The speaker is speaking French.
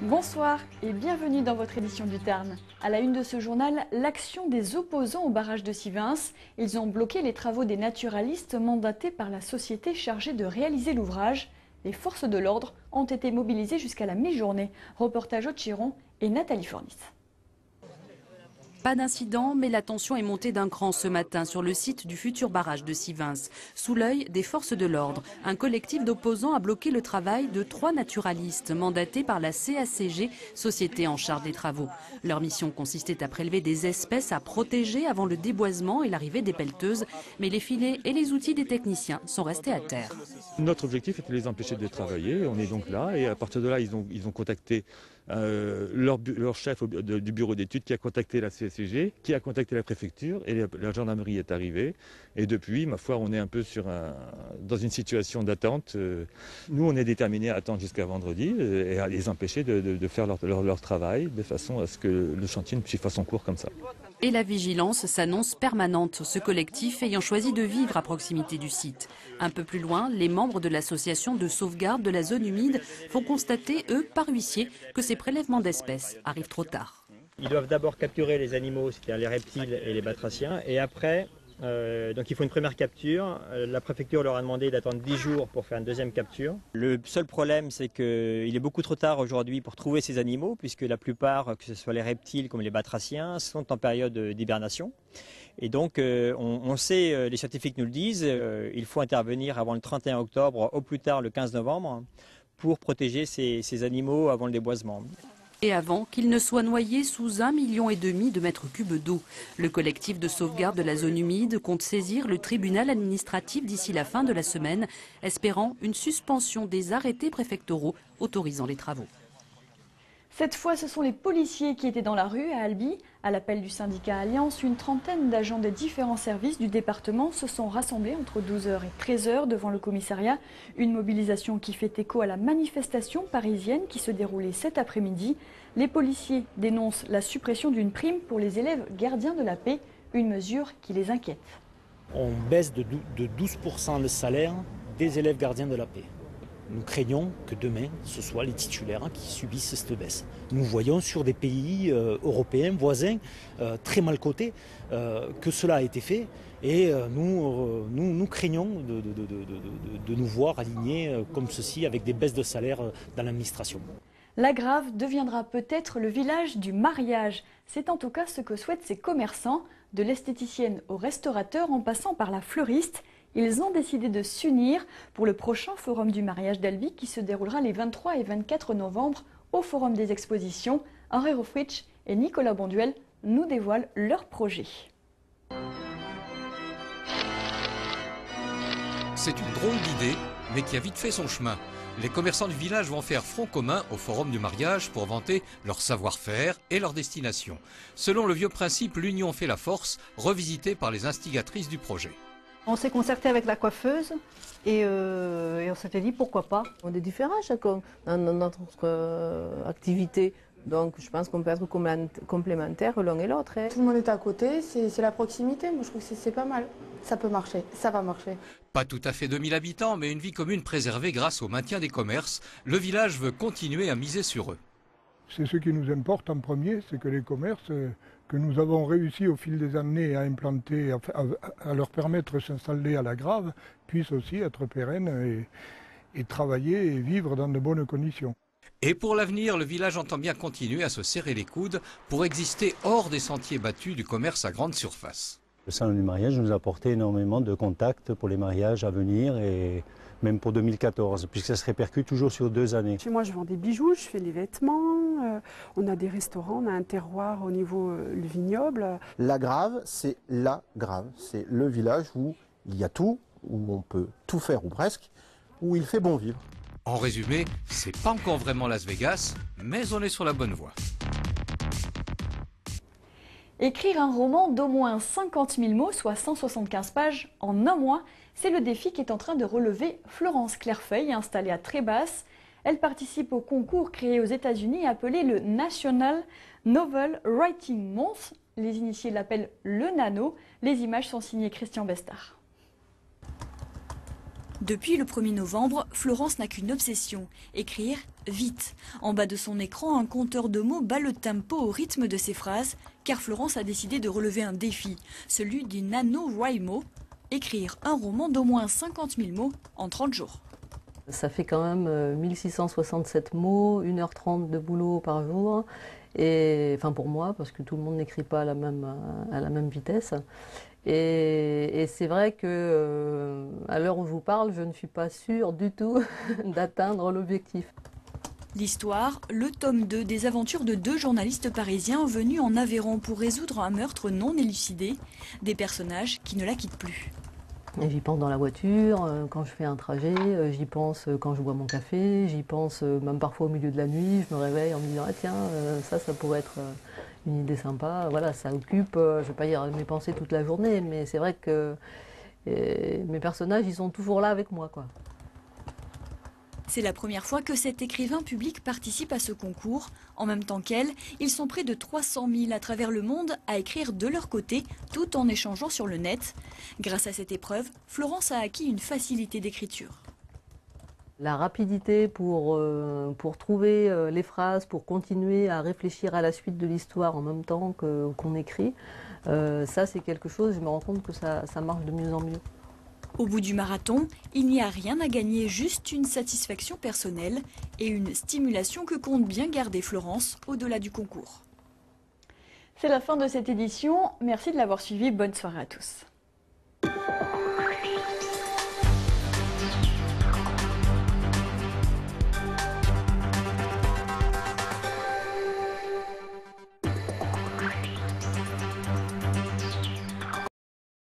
Bonsoir et bienvenue dans votre édition du Tarn. À la une de ce journal, l'action des opposants au barrage de Sivins. Ils ont bloqué les travaux des naturalistes mandatés par la société chargée de réaliser l'ouvrage. Les forces de l'ordre ont été mobilisées jusqu'à la mi-journée. Reportage au Chiron et Nathalie Fournis. Pas d'incident, mais la tension est montée d'un cran ce matin sur le site du futur barrage de Sivins. Sous l'œil des forces de l'ordre, un collectif d'opposants a bloqué le travail de 3 naturalistes mandatés par la CACG, société en charge des travaux. Leur mission consistait à prélever des espèces à protéger avant le déboisement et l'arrivée des pelleteuses, mais les filets et les outils des techniciens sont restés à terre. Notre objectif était de les empêcher de travailler. On est donc là et à partir de là, ils ont contacté leur chef du bureau d'études qui a contacté la CACG, qui a contacté la préfecture et la gendarmerie est arrivée. Et depuis, ma foi, on est un peu dans une situation d'attente. Nous, on est déterminés à attendre jusqu'à vendredi et à les empêcher de faire leur travail de façon à ce que le chantier ne puisse pas son cours comme ça. Et la vigilance s'annonce permanente, ce collectif ayant choisi de vivre à proximité du site. Un peu plus loin, les membres de l'association de sauvegarde de la zone humide font constater, eux, par huissier, que ces prélèvements d'espèces arrivent trop tard. Ils doivent d'abord capturer les animaux, c'est-à-dire les reptiles et les batraciens, et après, donc il faut une première capture. La préfecture leur a demandé d'attendre 10 jours pour faire une deuxième capture. Le seul problème, c'est qu'il est beaucoup trop tard aujourd'hui pour trouver ces animaux, puisque la plupart, que ce soit les reptiles comme les batraciens, sont en période d'hibernation. Et donc, on sait, les scientifiques nous le disent, il faut intervenir avant le 31 octobre, au plus tard le 15 novembre, pour protéger ces animaux avant le déboisement. Et avant qu'ils ne soient noyés sous 1,5 million de mètres cubes d'eau. Le collectif de sauvegarde de la zone humide compte saisir le tribunal administratif d'ici la fin de la semaine, espérant une suspension des arrêtés préfectoraux autorisant les travaux. Cette fois, ce sont les policiers qui étaient dans la rue à Albi. À l'appel du syndicat Alliance, une trentaine d'agents des différents services du département se sont rassemblés entre 12h et 13h devant le commissariat. Une mobilisation qui fait écho à la manifestation parisienne qui se déroulait cet après-midi. Les policiers dénoncent la suppression d'une prime pour les élèves gardiens de la paix, une mesure qui les inquiète. On baisse de 12% le salaire des élèves gardiens de la paix. Nous craignons que demain, ce soit les titulaires qui subissent cette baisse. Nous voyons sur des pays européens voisins très mal cotés que cela a été fait et nous craignons de nous voir alignés comme ceci avec des baisses de salaire dans l'administration. La Grave deviendra peut-être le village du mariage. C'est en tout cas ce que souhaitent ces commerçants, de l'esthéticienne au restaurateur en passant par la fleuriste. Ils ont décidé de s'unir pour le prochain Forum du mariage d'Albi qui se déroulera les 23 et 24 novembre au Forum des expositions. Henri Rofrich et Nicolas Bonduel nous dévoilent leur projet. C'est une drôle d'idée, mais qui a vite fait son chemin. Les commerçants du village vont faire front commun au Forum du mariage pour vanter leur savoir-faire et leur destination. Selon le vieux principe, l'union fait la force, revisité par les instigatrices du projet. On s'est concerté avec la coiffeuse et on s'était dit pourquoi pas. On est différents chacun dans notre activité, donc je pense qu'on peut être complémentaires l'un et l'autre. Tout le monde est à côté, c'est la proximité, moi je trouve que c'est pas mal. Ça peut marcher, ça va marcher. Pas tout à fait 2000 habitants, mais une vie commune préservée grâce au maintien des commerces. Le village veut continuer à miser sur eux. C'est ce qui nous importe en premier, c'est que les commerces que nous avons réussi au fil des années à implanter, à leur permettre de s'installer à la Grave, puissent aussi être pérennes et travailler et vivre dans de bonnes conditions. Et pour l'avenir, le village entend bien continuer à se serrer les coudes pour exister hors des sentiers battus du commerce à grande surface. Le salon du mariage nous a apporté énormément de contacts pour les mariages à venir et même pour 2014, puisque ça se répercute toujours sur 2 années. Chez moi, je vends des bijoux, je fais les vêtements, on a des restaurants, on a un terroir au niveau le vignoble. La Grave, c'est la Grave, c'est le village où il y a tout, où on peut tout faire ou presque, où il fait bon vivre. En résumé, c'est pas encore vraiment Las Vegas, mais on est sur la bonne voie. Écrire un roman d'au moins 50 000 mots, soit 175 pages, en un mois, c'est le défi qu'est en train de relever Florence Clairefeuille, installée à Trébasse. Elle participe au concours créé aux États-Unis appelé le National Novel Writing Month. Les initiés l'appellent le Nano. Les images sont signées Christian Bestard. Depuis le 1er novembre, Florence n'a qu'une obsession, écrire vite. En bas de son écran, un compteur de mots bat le tempo au rythme de ses phrases, car Florence a décidé de relever un défi, celui du NaNoWriMo, écrire un roman d'au moins 50 000 mots en 30 jours. Ça fait quand même 1667 mots, 1h30 de boulot par jour, et, enfin pour moi, parce que tout le monde n'écrit pas à la même vitesse. Et c'est vrai que à l'heure où je vous parle, je ne suis pas sûre du tout d'atteindre l'objectif. L'histoire, le tome 2 des aventures de 2 journalistes parisiens venus en Aveyron pour résoudre un meurtre non élucidé, des personnages qui ne la quittent plus. J'y pense dans la voiture, quand je fais un trajet, j'y pense quand je bois mon café, j'y pense même parfois au milieu de la nuit, je me réveille en me disant ah tiens, ça pourrait être une idée sympa. Voilà, ça occupe, je ne vais pas dire mes pensées toute la journée, mais c'est vrai que mes personnages, ils sont toujours là avec moi, quoi. C'est la première fois que cet écrivain public participe à ce concours. En même temps qu'elle, ils sont près de 300 000 à travers le monde à écrire de leur côté, tout en échangeant sur le net. Grâce à cette épreuve, Florence a acquis une facilité d'écriture. La rapidité pour trouver les phrases, pour continuer à réfléchir à la suite de l'histoire en même temps qu'on écrit, ça c'est quelque chose, je me rends compte que ça marche de mieux en mieux. Au bout du marathon, il n'y a rien à gagner, juste une satisfaction personnelle et une stimulation que compte bien garder Florence au-delà du concours. C'est la fin de cette édition. Merci de l'avoir suivi. Bonne soirée à tous.